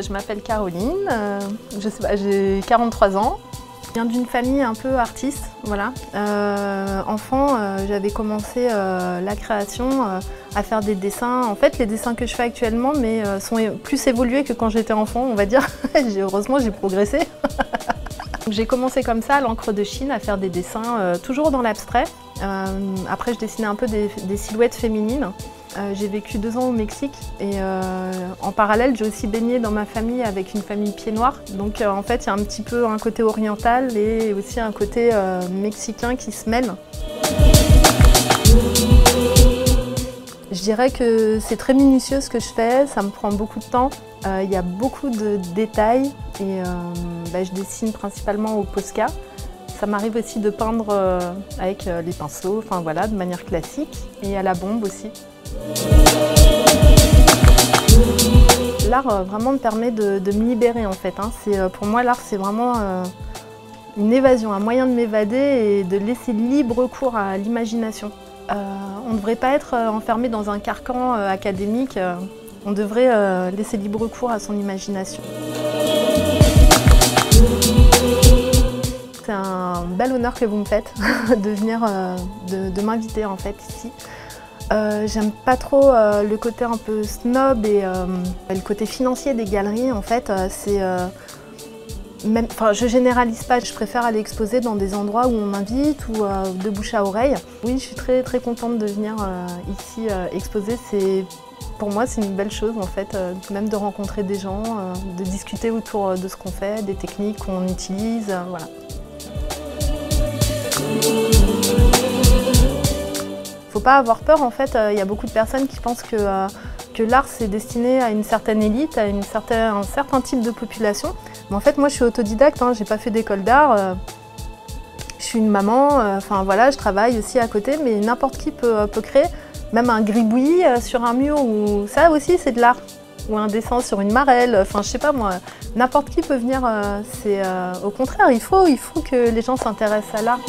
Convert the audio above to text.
je m'appelle Caroline, j'ai 43 ans. Je viens d'une famille un peu artiste, voilà. Enfant, j'avais commencé la création à faire des dessins. En fait, les dessins que je fais actuellement sont plus évolués que quand j'étais enfant, on va dire. Heureusement, j'ai progressé. J'ai commencé comme ça, à l'encre de Chine, à faire des dessins toujours dans l'abstrait. Après, je dessinais un peu des silhouettes féminines. J'ai vécu 2 ans au Mexique et en parallèle, j'ai aussi baigné dans ma famille avec une famille pied noir. Donc en fait, il y a un petit peu un côté oriental et aussi un côté mexicain qui se mêlent. Je dirais que c'est très minutieux ce que je fais, ça me prend beaucoup de temps. Il y a beaucoup de détails et je dessine principalement au Posca. Ça m'arrive aussi de peindre avec les pinceaux, enfin voilà, de manière classique et à la bombe aussi. L'art vraiment me permet de me libérer en fait. Pour moi, l'art c'est vraiment une évasion, un moyen de m'évader et de laisser libre cours à l'imagination. On ne devrait pas être enfermé dans un carcan académique, on devrait laisser libre cours à son imagination. C'est un bel honneur que vous me faites de venir, de m'inviter en fait ici. J'aime pas trop le côté un peu snob et le côté financier des galeries en fait. Je généralise pas, je préfère aller exposer dans des endroits où on m'invite ou de bouche à oreille. Oui, je suis très contente de venir ici exposer. Pour moi, c'est une belle chose en fait, même de rencontrer des gens, de discuter autour de ce qu'on fait, des techniques qu'on utilise, voilà. Faut pas avoir peur en fait, il y a beaucoup de personnes qui pensent que l'art c'est destiné à une certaine élite, à un certain type de population. Mais en fait moi je suis autodidacte, j'ai pas fait d'école d'art, je suis une maman, voilà, je travaille aussi à côté, mais n'importe qui peut créer, même un gribouillis sur un mur, ou ça aussi c'est de l'art. Ou un dessin sur une marelle, je sais pas moi, n'importe qui peut venir, au contraire, il faut que les gens s'intéressent à l'art.